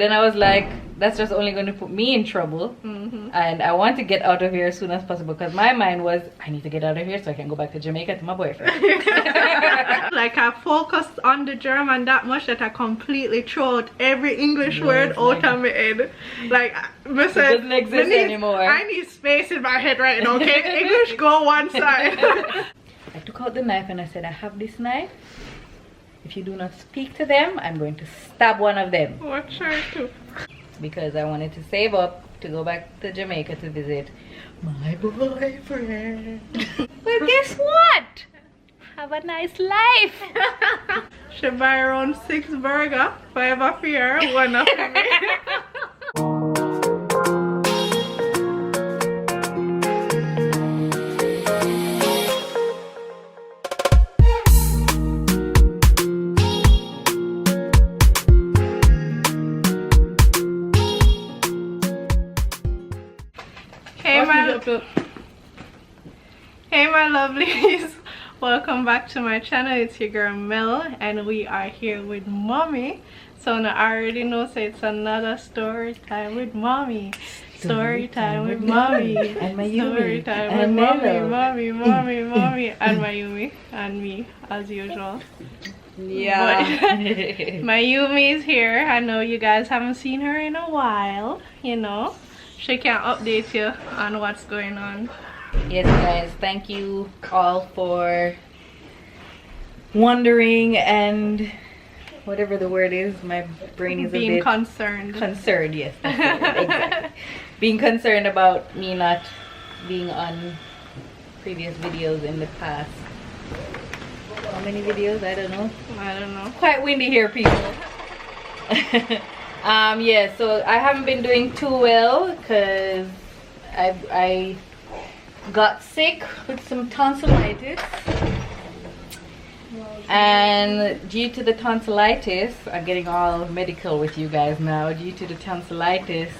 then I was like, that's just only going to put me in trouble. And I want to get out of here as soon as possible because my mind was, I need to get out of here so I can go back to Jamaica to my boyfriend. Like I focused on the German that much that I completely threw out every English word out of my head. Like it doesn't exist anymore. I need space in my head right now, okay? English go one side. I took out the knife and I said, I have this knife. If you do not speak to them, I'm going to stab one of them. What try to? Because I wanted to save up to go back to Jamaica to visit my boyfriend. Well, guess what? Have a nice life. She buy around 6 burgers, 5 for her, 1 for me. Hey my lovelies, welcome back to my channel. It's your girl Mel and we are here with mommy. So now I already know, so it's another story time with mommy. Story time with mommy and MAJUMI story time with mommy and MAJUMI and me as usual. Yeah. MAJUMI is here. I know you guys haven't seen her in a while, you know. She can update you on what's going on. Yes guys, thank you all for wondering and whatever the word is, my brain is being a bit concerned. Concerned, yes, that's the word, exactly. Being concerned about me not being on previous videos in the past. How many videos? I don't know. Quite windy here, people. Yeah, so I haven't been doing too well because I got sick with some tonsillitis, and due to the tonsillitis, I'm getting all medical with you guys now. Due to the tonsillitis,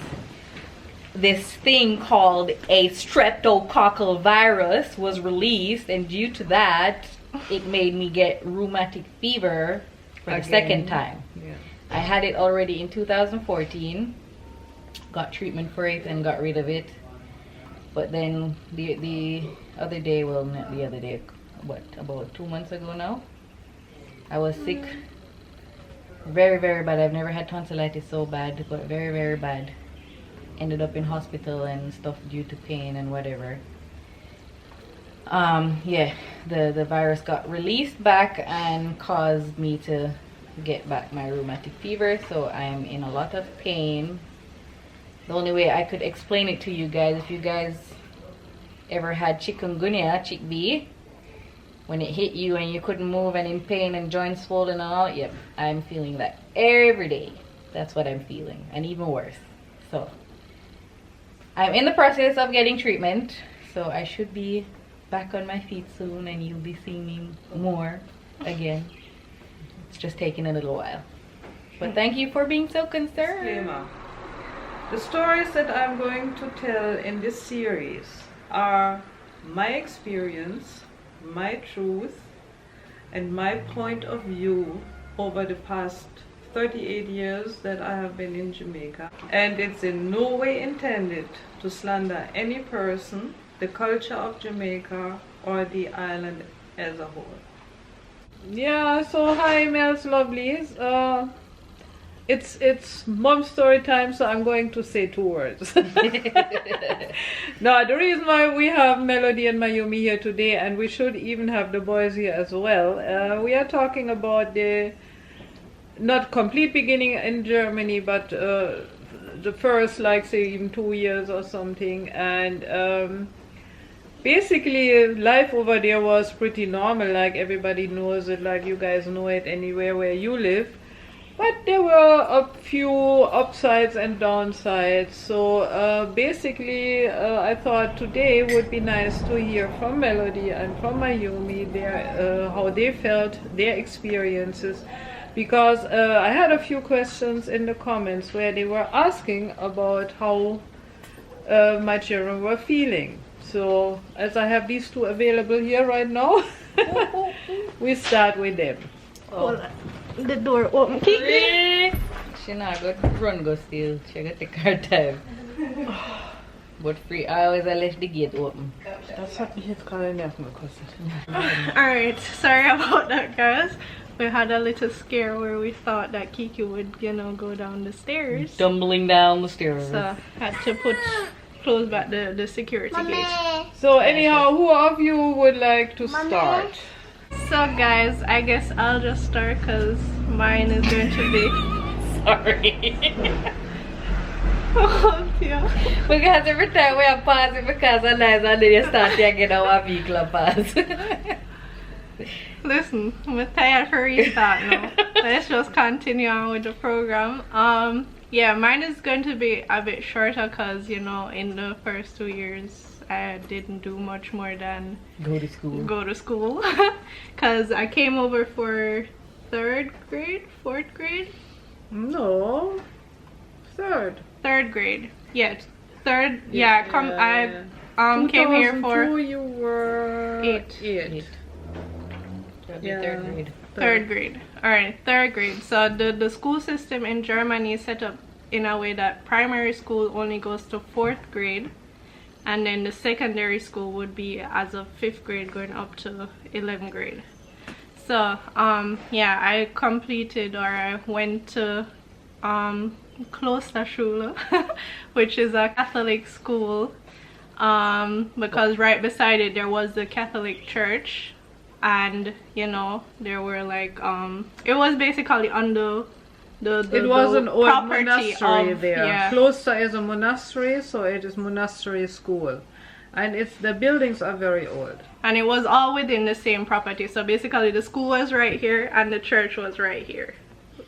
this thing called a streptococcal virus was released, and due to that, it made me get rheumatic fever for the second time. Yeah. I had it already in 2014, got treatment for it and got rid of it. But then the other day, well not the other day, what, about 2 months ago now, I was sick. Very, very bad. I've never had tonsillitis so bad, but very, very bad. Ended up in hospital and stuff due to pain and whatever. Yeah, the virus got released back and caused me to get back my rheumatic fever, so I'm in a lot of pain. The only way I could explain it to you guys, if you guys ever had chikungunya, chick bee, when it hit you and you couldn't move and in pain and joints swollen and all, yep, I'm feeling that every day. That's what I'm feeling, and even worse. So I'm in the process of getting treatment, so I should be back on my feet soon and you'll be seeing me more again. It's just taking a little while, but thank you for being so concerned. Disclaimer. The stories that I'm going to tell in this series are my experience, my truth, and my point of view over the past 38 years that I have been in Jamaica. And it's in no way intended to slander any person, the culture of Jamaica, or the island as a whole. Yeah, so hi Mel's lovelies. It's mom story time, so I'm going to say 2 words. No, the reason why we have Melody and MAJUMI here today, and we should even have the boys here as well, we are talking about the not complete beginning in Germany, but the first, like say even 2 years or something, and basically life over there was pretty normal, like everybody knows it, like you guys know it anywhere where you live. But there were a few upsides and downsides. So basically I thought today would be nice to hear from Melody and from MAJUMI their how they felt, their experiences, because I had a few questions in the comments where they were asking about how my children were feeling. So as I have these 2 available here right now, we start with them. Oh. The door open. She not go run go still. She got take her time. But free always I left the gate open. That's what he's calling me because Alright, sorry about that, guys. We had a little scare where we thought that Kiki would, you know, go down the stairs. Tumbling down the stairs. So had to close back the security gate. So anyhow, who of you would like to start? So guys, I guess I'll just start because mine is going to be Sorry. oh dear. Because every time we are passing because of nice and then you start taking our vehicle pass. Listen, I'm tired for restart now. Let's just continue on with the program. Yeah, mine is going to be a bit shorter because, you know, in the first 2 years I didn't do much more than Go to school. Because I came over for 3rd grade, 4th grade? No. Third grade. Yeah, third. Yeah, I came here for 2002 you were 8. Yeah. Third grade. Third grade. Alright, 3rd grade. So the school system in Germany is set up in a way that primary school only goes to 4th grade, and then the secondary school would be as of 5th grade going up to 11th grade. So yeah, I completed, or I went to Klosterschule, which is a Catholic school, because right beside it there was the Catholic church, and you know there were like it was basically under it was an old property monastery of, there. yeah. Kloster is a monastery, so it is monastery school, and the buildings are very old. And it was all within the same property. So basically the school was right here and the church was right here,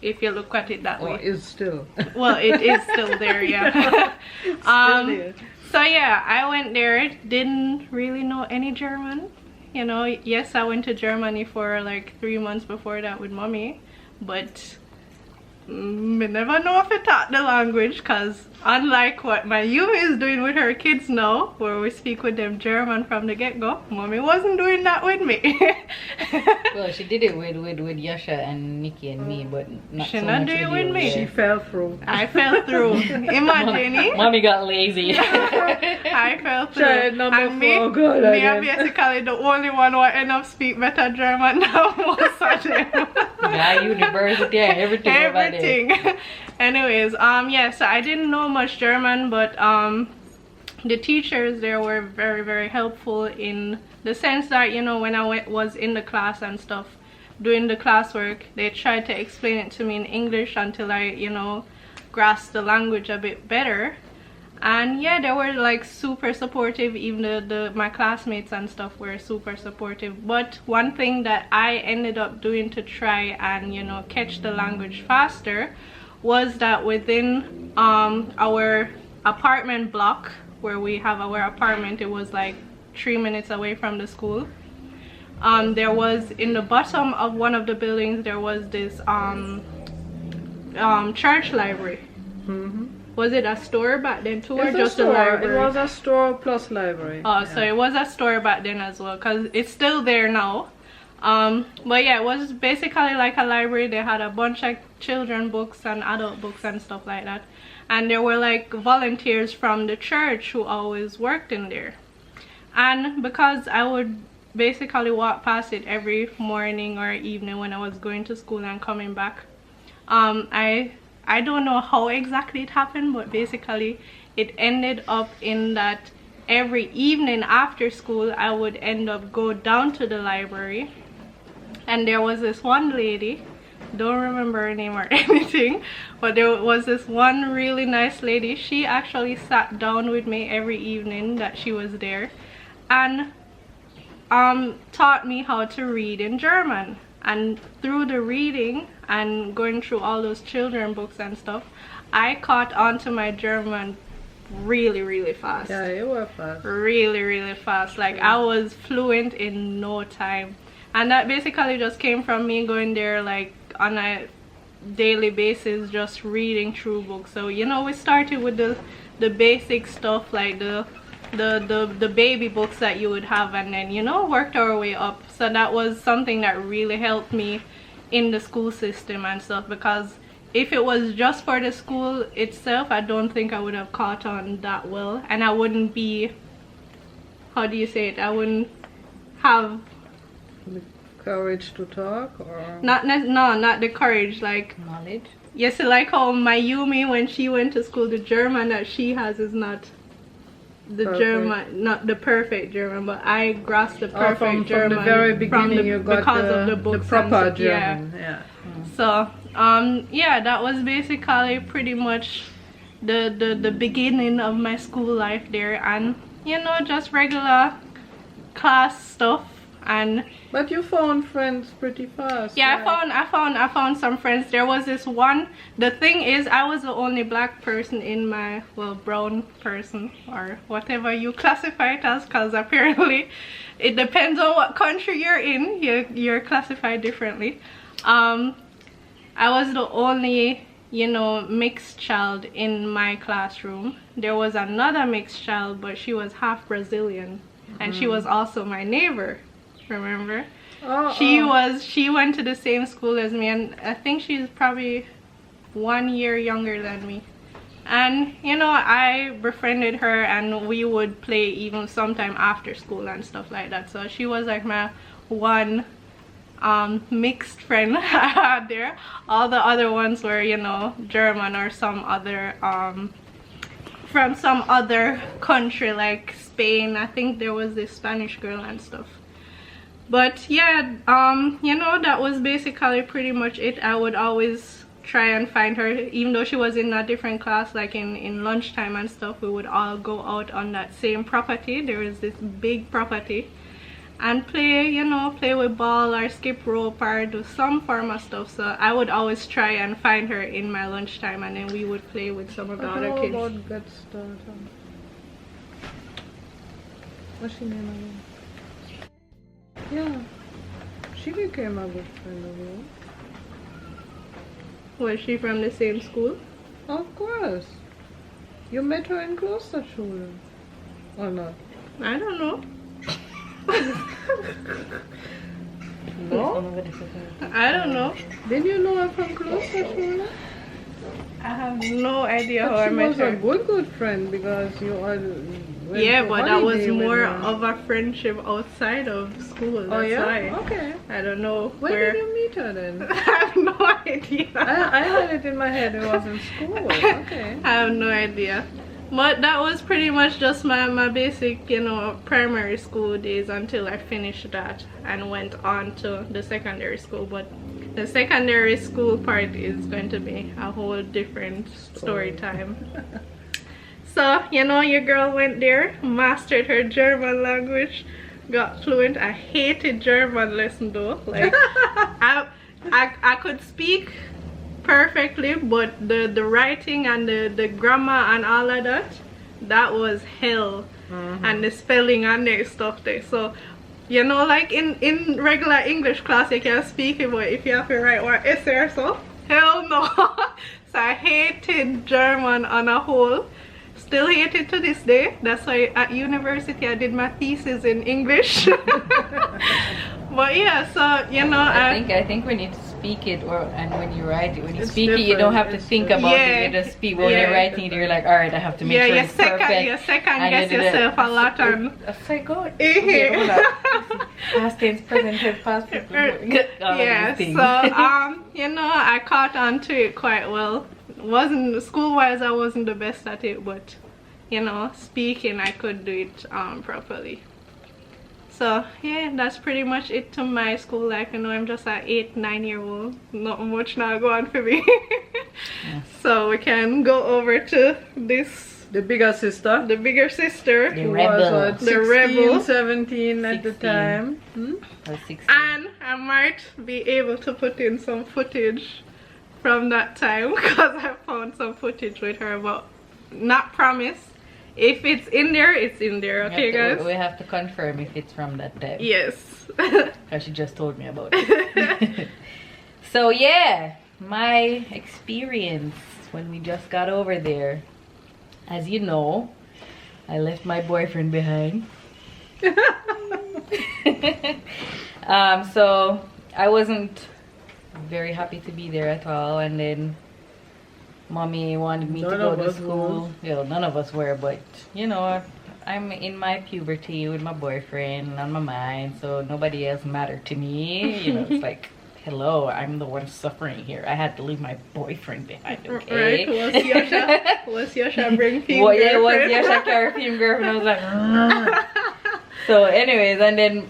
if you look at it that way. Is still. Well, it is still there, yeah. So yeah, I went there, didn't really know any German. You know, yes, I went to Germany for like 3 months before that with mommy, but me never know if I taught the language, because unlike what MAJUMI is doing with her kids now, where we speak with them German from the get-go, mommy wasn't doing that with me. Well, she did it with Yasha and Nikki and me, but not She so not much do it with with you. me. She fell through. I fell through. Imagine. Mommy got lazy. I fell through. Child number And me, 4, God, me again. are basically the only one who end up speak better German now most of them. Yeah, university and everything. Everything. Anyways, yeah, so I didn't know much German, but the teachers there were very, very helpful in the sense that, you know, when I was in the class and stuff, doing the classwork, they tried to explain it to me in English until I, you know, grasped the language a bit better. And yeah, they were like super supportive. Even my classmates and stuff were super supportive. But one thing that I ended up doing to try and, you know, catch the language faster was that within our apartment block where we have our apartment, it was like 3 minutes away from the school. There was, in the bottom of one of the buildings, there was this church library. Was it a store back then too, or just a library? It was a store plus library. Oh, yeah. So it was a store back then as well, because it's still there now. But yeah, it was basically like a library. They had a bunch of children books and adult books and stuff like that. And there were like volunteers from the church who always worked in there. And because I would basically walk past it every morning or evening when I was going to school and coming back, I don't know how exactly it happened, but basically it ended up in that every evening after school I would end up go down to the library, and there was this one lady, don't remember her name or anything, but there was this one really nice lady. She actually sat down with me every evening that she was there and taught me how to read in German. And through the reading and going through all those children books and stuff, I caught on to my German really, really fast. Yeah, you were fast. Really, really fast. Like, I was fluent in no time. And that basically just came from me going there like on a daily basis, just reading through books. So, you know, we started with the basic stuff, like the baby books that you would have, and then, you know, worked our way up. So that was something that really helped me in the school system and stuff, because if it was just for the school itself, I don't think I would have caught on that well, and I wouldn't be, how do you say it, I wouldn't have The courage to talk, or not the courage, like Knowledge. yes, like how Mayumi, when she went to school, the German that she has is not the Perfect. German, not the perfect German, but I grasped the perfect from German the very beginning, you got because the, of the books proper and stuff, yeah. German. Yeah. So yeah, that was basically pretty much the beginning of my school life there, and you know, just regular class stuff. And But you found friends pretty fast. yeah, right? I found some friends. There was this one. The thing is, I was the only black person in my, well, brown person or whatever you classify it as, because apparently it depends on what country you're in. You're classified differently. I was the only, you know, mixed child in my classroom. There was another mixed child, but she was half Brazilian, and she was also my neighbor. Remember? She went to the same school as me, and I think she's probably 1 year younger than me. And you know, I befriended her, and we would play even sometime after school and stuff like that. So she was like my one mixed friend I had there. All the other ones were, you know, German or some other from some other country like Spain. I think there was this Spanish girl and stuff. But yeah, you know, that was basically pretty much it. I would always try and find her, even though she was in a different class, like in lunchtime and stuff. We would all go out on that same property. There is this big property, and play, you know, play with ball or skip rope or do some form of stuff. So I would always try and find her in my lunchtime, and then we would play with some of the other kids. About good start. What's her name again? Yeah, she became a good friend of yours. Was she from the same school? Of course. You met her in Klosterschule. Or not? I don't know. No? I don't know. Did you know her from Klosterschule? I have no idea how But I she met was her. a good friend because you all went Yeah, to but that was holiday with more her. of a friendship outside of school. That's Oh yeah? why. Okay. I don't know Where did you meet her then? I have no idea. I had it in my head it was in school. Okay. I have no idea. But that was pretty much just my basic, you know, primary school days until I finished that and went on to the secondary school. But the secondary school part is going to be a whole different story time. So, you know, your girl went there, mastered her German language, got fluent. I hated German lesson though. Like I could speak perfectly, but the writing and the grammar and all of that was hell. And the spelling and the stuff there. So, you know, like in regular English class you can speak it, but if you have to write one essay or so, hell no. So I hated German on a whole. Still hate it to this day. That's why at university I did my thesis in English. But yeah, so you know, I think when you speak it, and when you write it, when you It's speak it, you don't have to different. think about Yeah. it. You just speak. But when Yeah. you're writing it, you're like, all right, I have to make yeah, sure you it's perfect. you second And guess you do yourself a lot on. It's like, God. Eh. Okay, hold on. Past tense, present tense, past tense. All of Yeah, these things. so you know, I caught on to it quite well. Wasn't school-wise, I wasn't the best at it, but you know, speaking, I could do it properly. So yeah, that's pretty much it to my school life. You know, I'm just an 8-9-year-old. Not much now going on for me. Yes. So we can go over to this, The bigger sister. the bigger sister. The Who rebel. was what, The 16, rebel. 17 at the 16. time. I was 16. And I might be able to put in some footage from that time because I found some footage with her, but not promise. If it's in there, it's in there. Okay, guys? We have to confirm if it's from that time. Yes. Because she just told me about it. So yeah, my experience when we just got over there. As you know, I left my boyfriend behind. So I wasn't very happy to be there at all, and then Mommy wanted me to None go of to us school. Yeah, none of us were, but you know, I'm in my puberty with my boyfriend on my mind, so nobody else mattered to me. You know, it's like, hello, I'm the one suffering here. I had to leave my boyfriend behind, okay? Right, was Yosha bring film Well, yeah, it was girlfriend? Yosha carry film girlfriend. I was like, so anyways, and then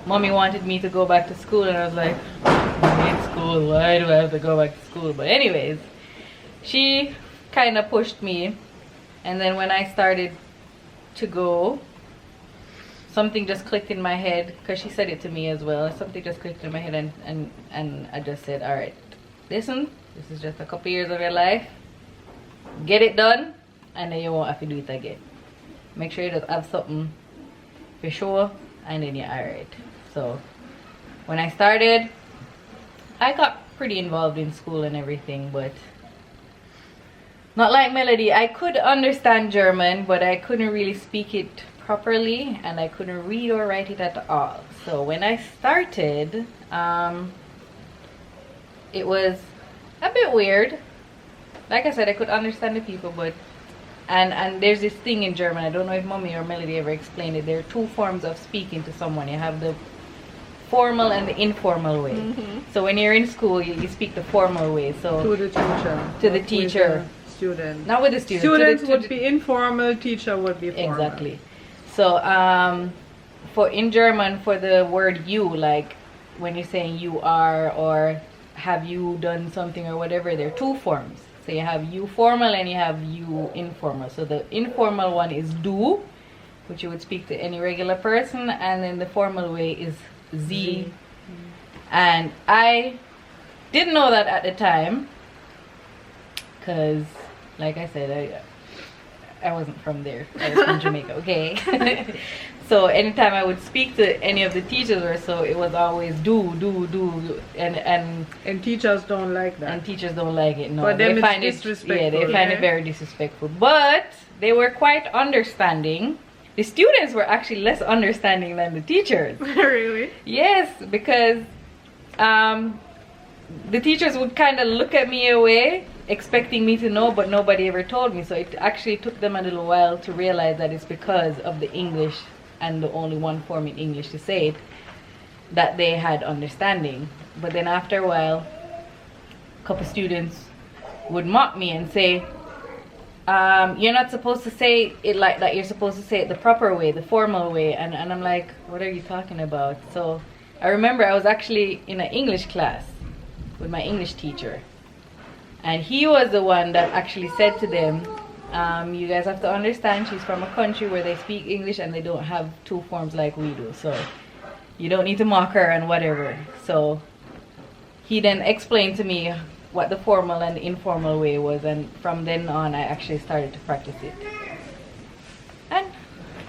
Mommy wanted me to go back to school, and I was like, I'm in school, why do I have to go back to school? But anyways, she kind of pushed me, and then when I started to go, something just clicked in my head, because she said it to me as well. Something just clicked in my head, and I just said, all right, listen, this is just a couple years of your life. Get it done, and then you won't have to do it again. Make sure you just have something for sure, and then you're all right. So when I started, I got pretty involved in school and everything, but not like Melody. I could understand German, but I couldn't really speak it properly, and I couldn't read or write it at all. So when I started, it was a bit weird. Like I said, I could understand the people, but and there's this thing in German, I don't know if Mommy or Melody ever explained it. There are two forms of speaking to someone. You have the formal and the informal way. So when you're in school, you speak the formal way. So To the teacher. To the not teacher. with the student. not with the students. Students to would the, be informal, teacher would be formal. exactly. So for in German, for the word you, like when you're saying you are or have you done something or whatever, there are two forms. So you have you formal and you have you informal. So the informal one is du, which you would speak to any regular person, and then the formal way is sie. And I didn't know that at the time, because like I said, I wasn't from there. I was from Jamaica, okay? So anytime I would speak to any of the teachers or so, it was always do, And teachers don't like that. and teachers don't like it. No, For them they it's find it, disrespectful. yeah, they find it very disrespectful. But they were quite understanding. The students were actually less understanding than the teachers. Really? Yes, because the teachers would kind of look at me away, expecting me to know, but nobody ever told me. So it actually took them a little while to realize that it's because of the English and the only one form in English to say it that they had understanding. But then after a while, a couple students would mock me and say, you're not supposed to say it like that, you're supposed to say it the proper way, the formal way. And I'm like, what are you talking about? So I remember I was actually in an English class with my English teacher, and he was the one that actually said to them, you guys have to understand, she's from a country where they speak English and they don't have two forms like we do, so you don't need to mock her and whatever. So he then explained to me what the formal and the informal way was, and from then on I actually started to practice it, and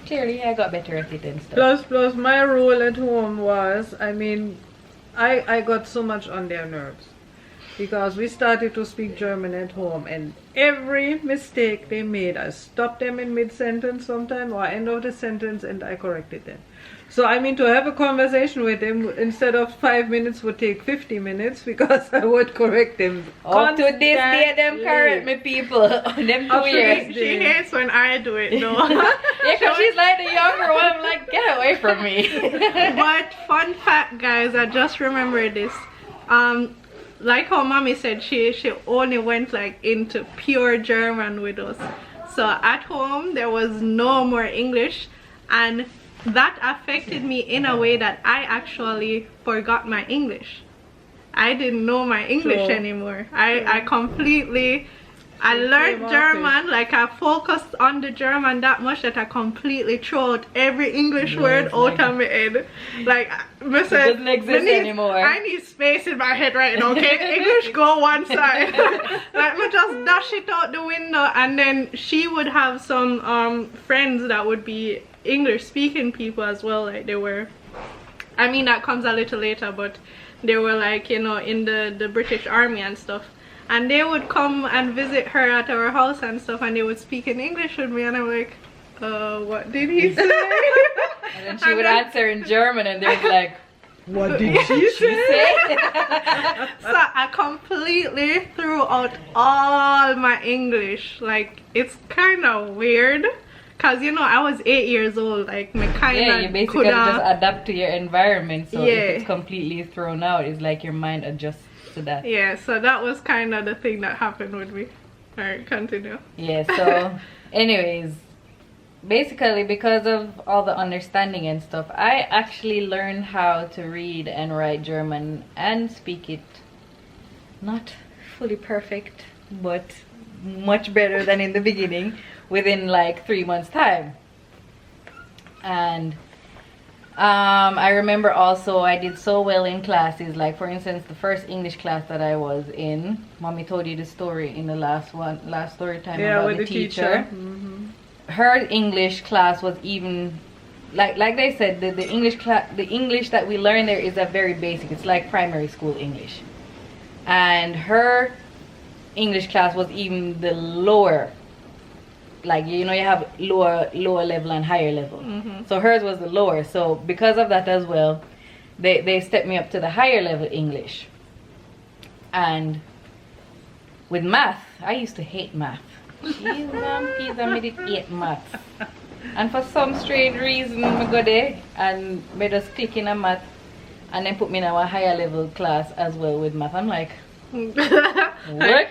clearly I got better at it and stuff. Plus my rule at home was, I mean, I got so much on their nerves, because we started to speak German at home, and every mistake they made, I stopped them in mid-sentence sometime or end of the sentence, and I corrected them. So I mean, to have a conversation with them instead of 5 minutes would take 50 minutes, because I would correct them. Up to this day, them correct me, people. Them 2 years. She hates when I do it though. Yeah, because she's like the younger one. I'm like, get away from me. But fun fact, guys, I just remembered this. Like how Mommy said, she only went like into pure German with us. So at home there was no more English, and that affected me in a way that I actually forgot my English. I didn't know my English anymore. I completely, I learned German, like I focused on the German that much that I completely threw out every English word out of my head. Like, I said, doesn't exist anymore. I need space in my head right now, okay? English go one side. Like, me just dash it out the window, and then she would have some friends that would be English speaking people as well. Like, they were, I mean, that comes a little later, but they were like, you know, in the British Army and stuff, and they would come and visit her at our house and stuff, and they would speak in English with me, and I'm like, what did he say? And then she would answer in German, and they'd be like, What did she say? So I completely threw out all my English. Like, it's kind of weird. Because, you know, I was 8 years old. Like, me kind of Yeah, you basically just adapt to your environment. So Yeah. if it's completely thrown out, it's like your mind adjusts to that. Yeah, so that was kind of the thing that happened with me. Alright, continue. Yeah, so anyways, basically because of all the understanding and stuff, I actually learned how to read and write German and speak it. Not fully perfect, but much better than in the beginning within like 3 months time. And I remember also I did so well in classes. Like, for instance, the first English class that I was in, Mommy told you the story in the last story time about with the teacher. Her English class was even like they said, the English that we learn there is a very basic. It's like primary school English, and her English class was even the lower. Like, you know, you have lower level and higher level. So hers was the lower. So because of that as well, they stepped me up to the higher level English. And with math, I used to hate math. I did hate math. And for some strange reason, I go there and I just click in a math and then put me in a higher level class as well with math. I'm like, look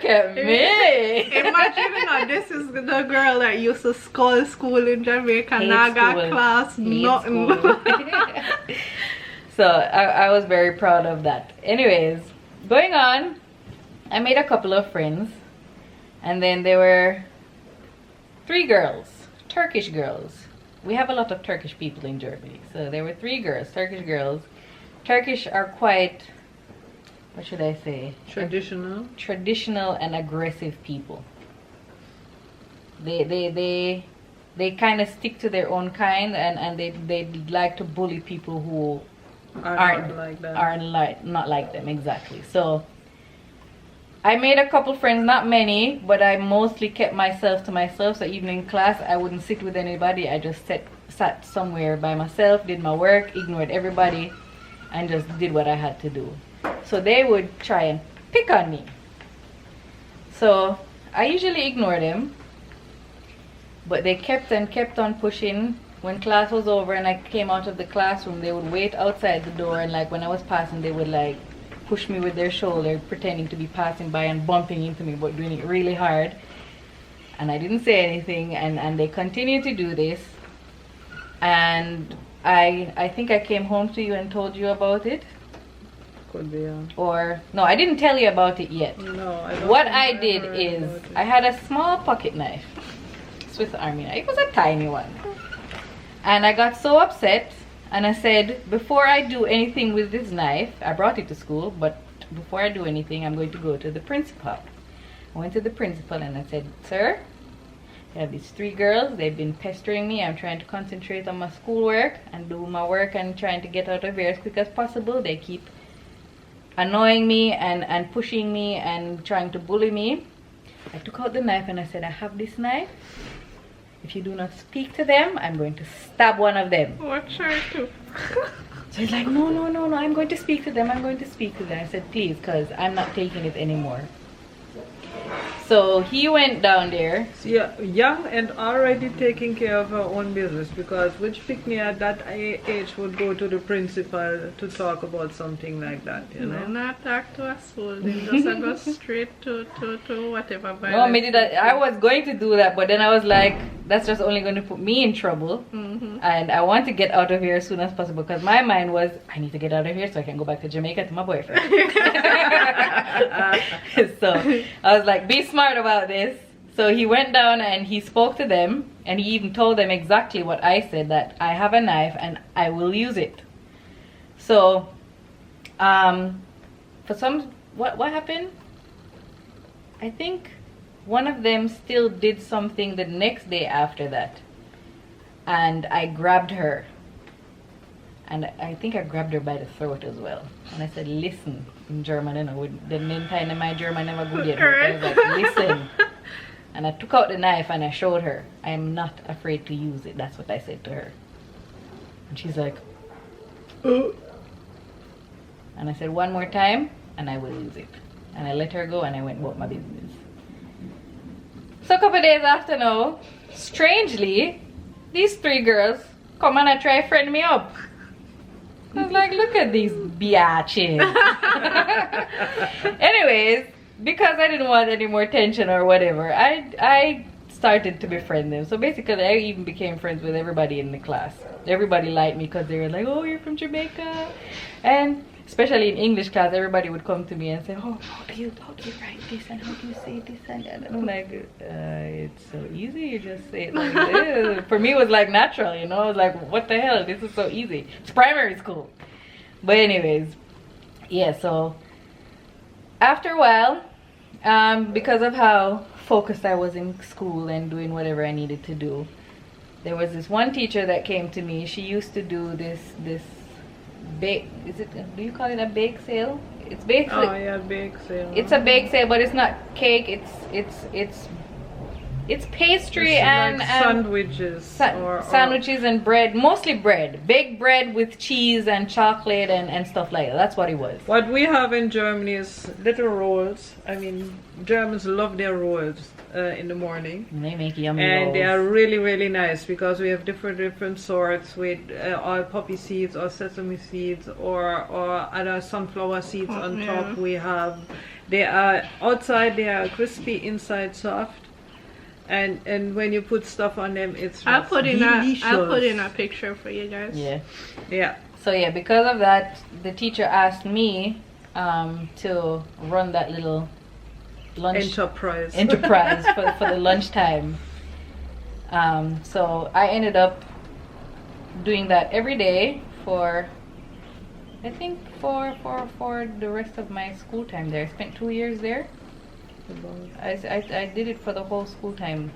at me. Imagine, you know, this is the girl that used to school in Jamaica. Hate Naga school. class, Hate nothing. school. So I was very proud of that. Anyways, going on, I made a couple of friends, and then there were 3 girls, Turkish girls. We have a lot of Turkish people in Germany. So there were 3 girls, Turkish girls. Turkish are quite, what should I say? Traditional and aggressive people. They kind of stick to their own kind, and they like to bully people who aren't not like them, exactly. So I made a couple friends, not many, but I mostly kept myself to myself. So even in class, I wouldn't sit with anybody. I just sat somewhere by myself, did my work, ignored everybody, and just did what I had to do. So they would try and pick on me. So I usually ignored them, but they kept on pushing. When class was over and I came out of the classroom, they would wait outside the door, and like when I was passing, they would like push me with their shoulder, pretending to be passing by and bumping into me, but doing it really hard. And I didn't say anything, and they continued to do this. And I think I came home to you and told you about it. Could be, yeah. Or no, I didn't tell you about it yet. No, I don't. What I did is I had a small pocket knife, Swiss Army knife. It was a tiny one, and I got so upset, and I said, before I do anything with this knife, I brought it to school, but before I do anything, I'm going to go to the principal. I went to the principal and I said, sir, I have these 3 girls. They've been pestering me. I'm trying to concentrate on my schoolwork and do my work and trying to get out of here as quick as possible. They keep annoying me and pushing me and trying to bully me. I took out the knife and I said, I have this knife. If you do not speak to them, I'm going to stab one of them. What trying to? So he's like, no, I'm going to speak to them. I'm going to speak to them. I said, please, because I'm not taking it anymore. So he went down there. Yeah, young and already taking care of her own business, because which pick me at that age would go to the principal to talk about something like that, you know? They not talk to us, so they just go straight to whatever. No, I was going to do that, but then I was like, that's just only going to put me in trouble. And I want to get out of here as soon as possible, because my mind was, I need to get out of here so I can go back to Jamaica to my boyfriend. So I was like, be smart about this. So he went down and he spoke to them, and he even told them exactly what I said, that I have a knife and I will use it. So for some, what happened? I think one of them still did something the next day after that, and I grabbed her, and I think I grabbed her by the throat as well, and I said, listen, in German, you know, the main time my German never good yet, but I was like, listen. And I took out the knife and I showed her, I am not afraid to use it. That's what I said to her. And she's like, oh. And I said, one more time, and I will lose it. And I let her go, and I went about my business. So a couple days after now, strangely, these 3 girls come and I try friend me up. I was like, look at these biatches. Anyways, because I didn't want any more tension or whatever, I started to befriend them. So basically, I even became friends with everybody in the class. Everybody liked me because they were like, oh, you're from Jamaica. And especially in English class, everybody would come to me and say, oh, how do you write this and how do you say this and that? And I'm like, it's so easy, you just say it like this. For me, it was like natural, you know. I was like, what the hell, this is so easy. It's primary school. But anyways, yeah, so after a while, because of how focused I was in school and doing whatever I needed to do, there was this one teacher that came to me. She used to do this bake, do you call it a bake sale? It's basically, Oh yeah, bake sale. it's a bake sale, but it's not cake, it's pastry It's and like sandwiches. sandwiches and bread, mostly bread, baked bread with cheese and chocolate and stuff like that. That's what it was. What we have in Germany is little rolls. I mean, Germans love their rolls in the morning. And they make yummy And rolls. they are really nice because we have different sorts with or poppy seeds or sesame seeds or other sunflower seeds on top. We have, they are outside, they are crispy, inside soft. And when you put stuff on them, it's I'll put in delicious. a picture for you guys. Yeah. So yeah, because of that, the teacher asked me to run that little lunch enterprise for the lunchtime. So I ended up doing that every day for, I think for the rest of my school time there. I spent 2 years there. I did it for the whole school time.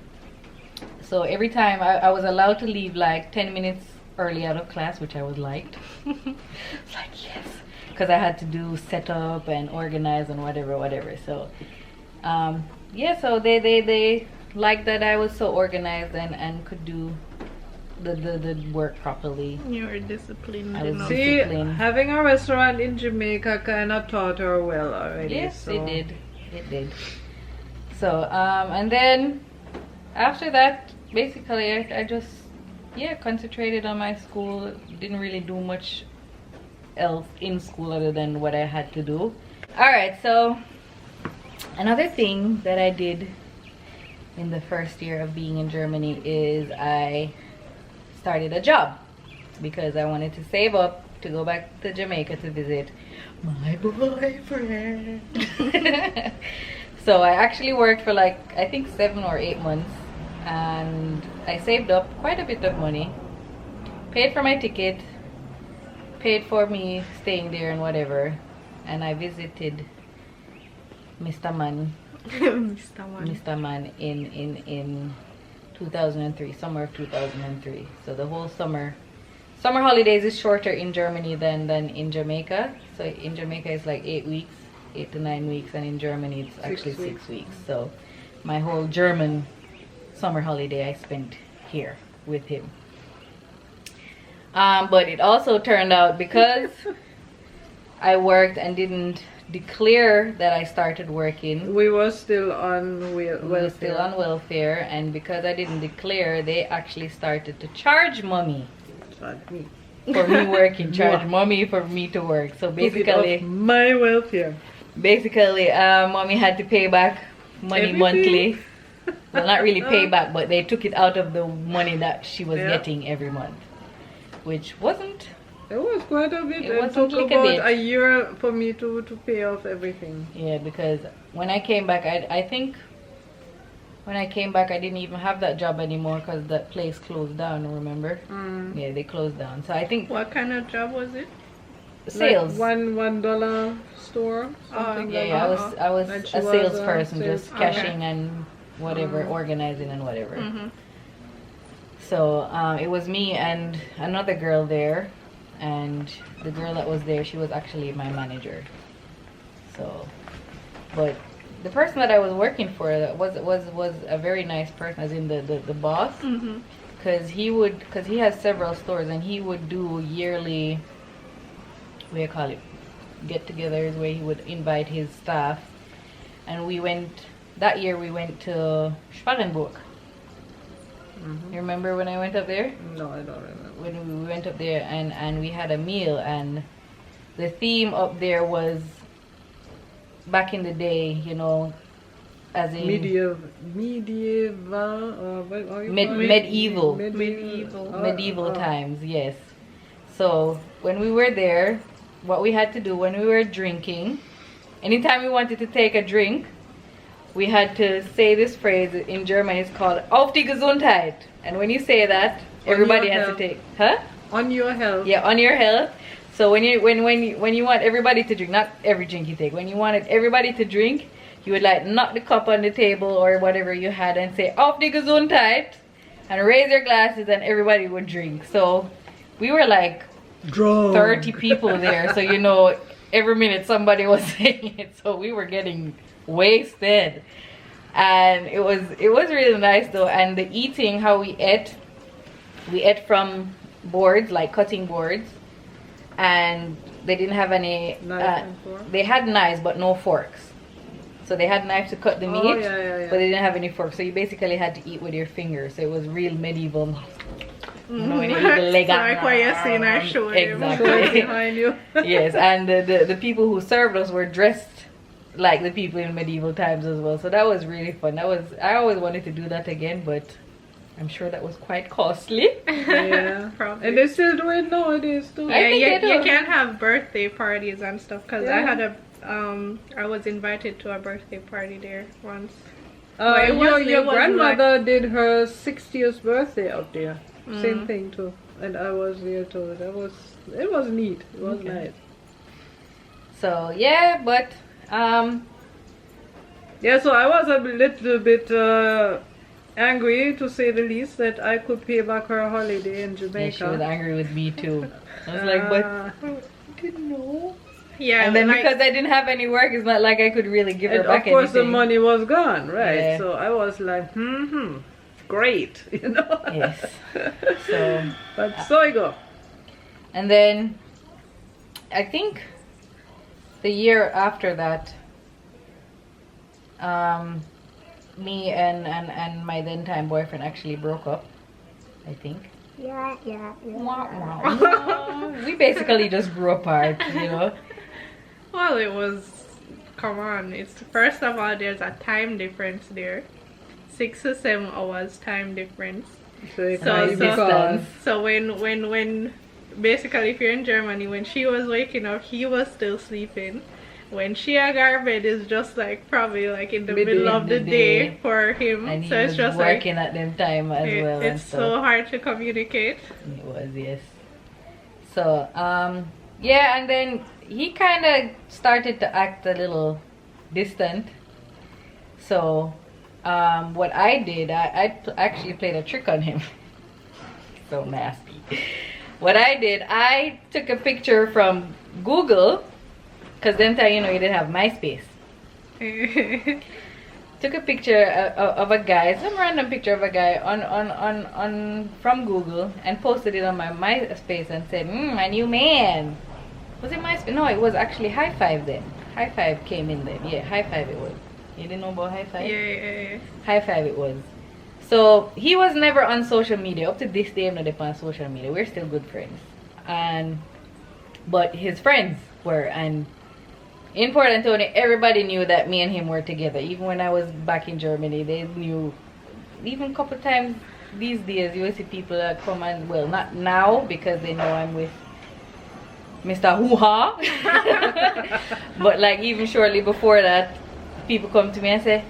So every time I was allowed to leave like 10 minutes early out of class, which I was liked. It's like, yes, because I had to do setup and organize and whatever. So yeah, so they liked that I was so organized and could do the work properly. You were disciplined I was enough. See, discipline. having a restaurant in Jamaica kind of taught her well already. Yes, so. it did. So and then after that, basically I just concentrated on my school. Didn't really do much else in school other than what I had to do. All right, so another thing that I did in the first year of being in Germany is I started a job because I wanted to save up to go back to Jamaica to visit my boyfriend. So I actually worked for like, I think 7 or 8 months, and I saved up quite a bit of money, paid for my ticket, paid for me staying there and whatever, and I visited Mr. Man Mr. Man in 2003, summer of 2003. So the whole summer holidays is shorter in Germany than in Jamaica. So in Jamaica it's like 8 weeks, 8 to 9 weeks, and in Germany it's actually 6 weeks. So my whole German summer holiday I spent here with him. But it also turned out, because I worked and didn't declare that I started working, We were still on welfare. we were still on welfare, and because I didn't declare, they actually started to charge mommy for me working, charge mommy for me to work. So basically, my welfare. mommy had to pay back money Everything. monthly. Well, not really pay back, but they took it out of the money that she was getting every month, which wasn't. It was quite a bit. It It wasn't took like a about bit. a year for me to pay off everything. Yeah, because when I came back, I think when I came back, I didn't even have that job anymore because that place closed down. Remember? Yeah, they closed down. So I think What kind of job was it? sales. Like $1 store. Something like Yeah, that. I was And a she was a salesperson, just sales- cashing and whatever, organizing and whatever. Mm-hmm. So it was me and another girl there, and the girl that was there, she was actually my manager. So, but the person that I was working for was a very nice person, as in the boss, Mm-hmm. because he has several stores and he would do yearly, what do you call it, get-togethers where he would invite his staff. And that year we went to Schwalenburg. You remember when I went up there? No, I don't remember. When we went up there and we had a meal, and the theme up there was back in the day, you know, as in Medieval, medieval times, yes. So when we were there, what we had to do when we were drinking, anytime we wanted to take a drink, we had to say this phrase. In German it's called Auf die Gesundheit, and when you say that, everybody has to take, on your health. Yeah, on your health. So when you want everybody to drink, not every drink you take, when you wanted everybody to drink, you would like knock the cup on the table or whatever you had and say Auf die Gesundheit, and raise your glasses, and everybody would drink. So we were like Drunk. 30 people there, so you know every minute somebody was saying it, so we were getting wasted. And it was really nice though. And the eating, how we ate from boards, like cutting boards, and they didn't have any they had knives but no forks. So they had knives to cut the meat, but they didn't have any forks, so you basically had to eat with your fingers. So it was real medieval. You know, when you eat the leg out. Like what you're seeing our show. Exactly. Behind you. Yes, and the people who served us were dressed like the people in medieval times as well. So that was really fun. I always wanted to do that again, but I'm sure that was quite costly. Yeah, Probably. and they still do it nowadays too. Yeah, think they you do. can't have birthday parties and stuff, because Yeah. I had I was invited to a birthday party there once. But it Your wasn't grandmother did her 60th birthday out there. Same thing too, and I was there too. It was neat. It was nice. So yeah, but Yeah, so I was a little bit angry, to say the least, that I could pay back her holiday in Jamaica. yeah, she was angry with me too. I was like, but I didn't know. Yeah, And then like, because I didn't have any work, it's not like I could really give her And back of course anything. the money was gone, right? Yeah. So I was like, great, you know. Yes. So, But so I go. and then I think the year after that, me and my then time boyfriend actually broke up, I think. yeah. Wah, wah, wah. We basically just grew apart, you know. Well, it was, come on, it's first of all, there's a time difference there. 6 to 7 hours time difference. So when basically if you're in Germany, when she was waking up, he was still sleeping. When she got her bed, it's just like probably like in the middle of the day for him. And he so it's was just working at them time as well. It's so hard to communicate. It was, yes. So yeah, and then he kind of started to act a little distant. So what I did, I actually played a trick on him. So nasty. What I did, I took a picture from Google, because then you know you didn't have MySpace. Took a picture of a guy, some random picture of a guy on from Google, and posted it on my MySpace and said, my new man. Was it MySpace? No, it was actually High Five then. High Five came in then. Yeah, High Five it was. You didn't know about High Five? Yeah. High Five it was. So he was never on social media. Up to this day, I'm not on social media. We're still good friends. But his friends were, and in Port Antonio, everybody knew that me and him were together. Even when I was back in Germany, they knew. Even a couple times these days, you will see people that come and, well, not now because they know I'm with Mr. Hoo-Ha. But like even shortly before that, people come to me and say,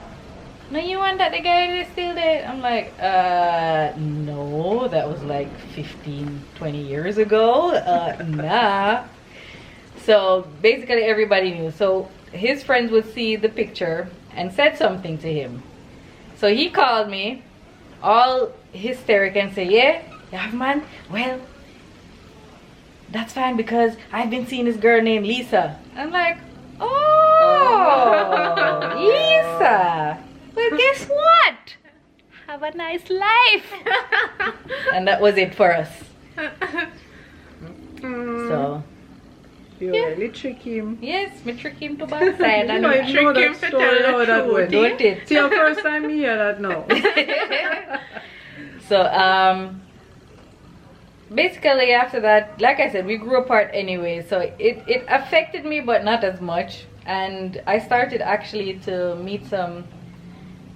no, you want that the guy is still there? I'm like, no, that was like 15, 20 years ago. Nah. So basically everybody knew. So his friends would see the picture and said something to him. So he called me all hysteric and say, yeah, man, well, that's fine because I've been seeing this girl named Lisa. I'm like, oh, Lisa. Well, guess what? Have a nice life. And that was it for us. So You Yeah. really trick him. Yes, me trick him to backside. You And know, me you know trick him that to story tell how the that truth, went. don't it? It's your first time you hear that now. So basically after that, like I said, we grew apart anyway, so it affected me but not as much. And I started actually to meet some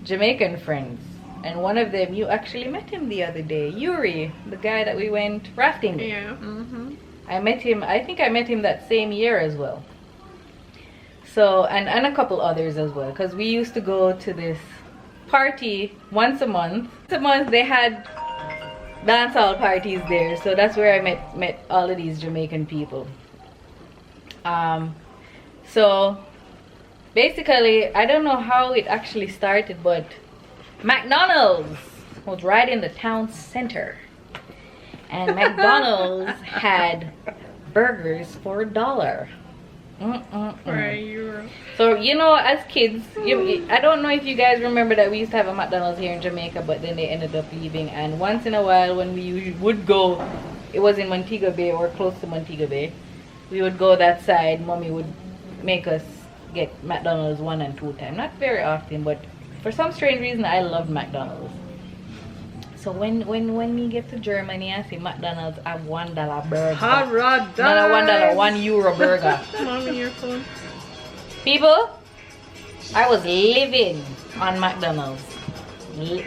Jamaican friends, and one of them, you actually met him the other day, Yuri, the guy that we went rafting with. Yeah. I met him, I think I met him that same year as well. So, and a couple others as well, because we used to go to this party once a month. Once a month they had dancehall parties there, so that's where I met all of these Jamaican people. So basically, I don't know how it actually started, but McDonald's was right in the town center, and McDonald's had burgers for $1. For €1. So, you know, as kids, I don't know if you guys remember that we used to have a McDonald's here in Jamaica, but then they ended up leaving. And once in a while, when we would go, it was in Montego Bay or close to Montego Bay, we would go that side. Mommy would make us get McDonald's 1 and 2 times. Not very often, but for some strange reason, I loved McDonald's. So when we get to Germany, I see McDonald's have $1 burgers. Not a $1, €1 burger. Mommy, your phone. People, I was living on McDonald's.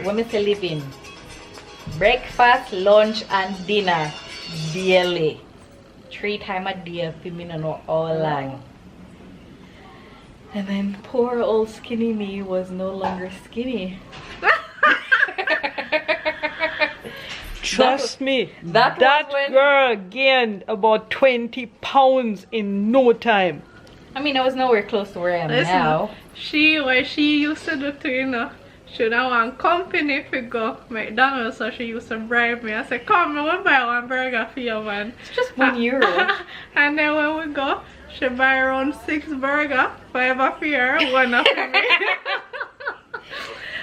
When I say living, breakfast, lunch, and dinner daily. 3 times a day for me to know all along. And then poor old skinny me was no longer skinny. Trust me, that that was when- girl gained about 20 pounds in no time. I mean, I was nowhere close to where I am Listen, now. what she used to do to, you know, she don't want company to go McDonald's, so she used to bribe me. I said, come, I will buy 1 burger for you, man. It's just €1. And then when we go, she buy around 6 burger, 5 for her, 1 for me.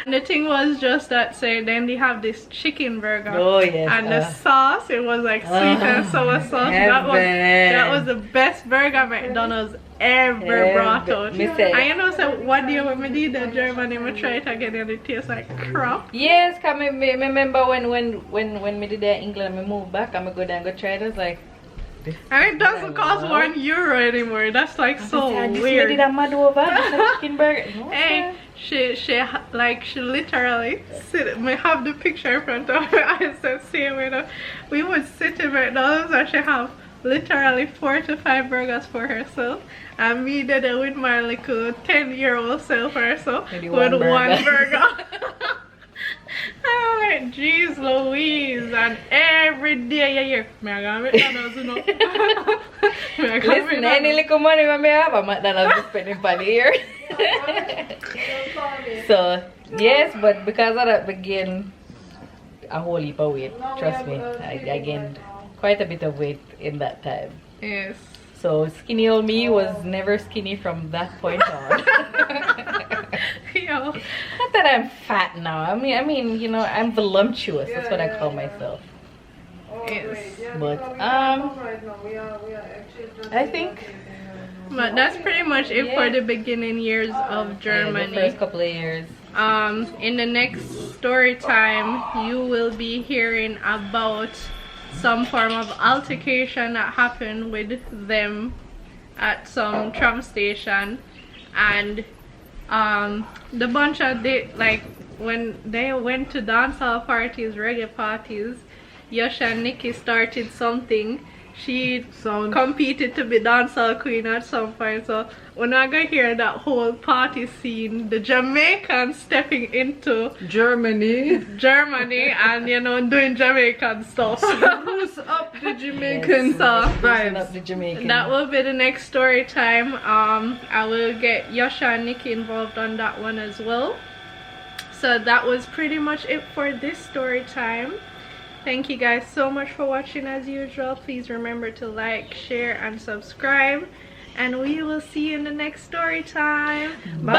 And the thing was just that, say, then they have this chicken burger. Oh yes. And the sauce, it was like sweet and sour sauce. That was the best burger McDonald's ever brought out. Me say. And you know, so one day when we did that Germany, I try it again and it tastes like crap. Yes, cause me remember when we did that in England, I moved back, I'm gonna go down and go try it. I was like, And it doesn't cost €1 anymore. That's like so This weird. lady that mad over, this a chicken burger. No, Hey, sir. she literally sit. I have the picture in front of her eyes that same way. We would sit in McDonald's and she have literally 4 to 5 burgers for herself, and me did it with my little 10-year-old self or so Maybe with one burger. 1 burger. I'm like, jeez Louise, and every day you hear me I got McDonald's, you know. Listen, any little money when me have, I'm McDonald's spending for the year. So yes, but because of that, I gained a whole heap of weight. Trust me, I gained quite a bit of weight in that time. Yes. So skinny old me was never skinny from that point on. Yo. Not that I'm fat now. I mean, you know, I'm voluptuous. That's what I call myself. Yes. But I think But that's pretty much it for the beginning years of Germany. the first couple of years. In the next story time, you will be hearing about some form of altercation that happened with them at some tram station, and the bunch of when they went to dancehall parties, reggae parties, Yasha and Nikki started something. She competed to be dancehall queen at some point, so we're not gonna hear that whole party scene, the Jamaicans stepping into Germany and, you know, doing Jamaican stuff. who's up the Jamaican Loosen up vibes. the Jamaican. That will be the next story time. I will get Yasha and Nikki involved on that one as well. So that was pretty much it for this story time. Thank you guys so much for watching as usual. Please remember to like, share, and subscribe. And we will see you in the next story time. Bye.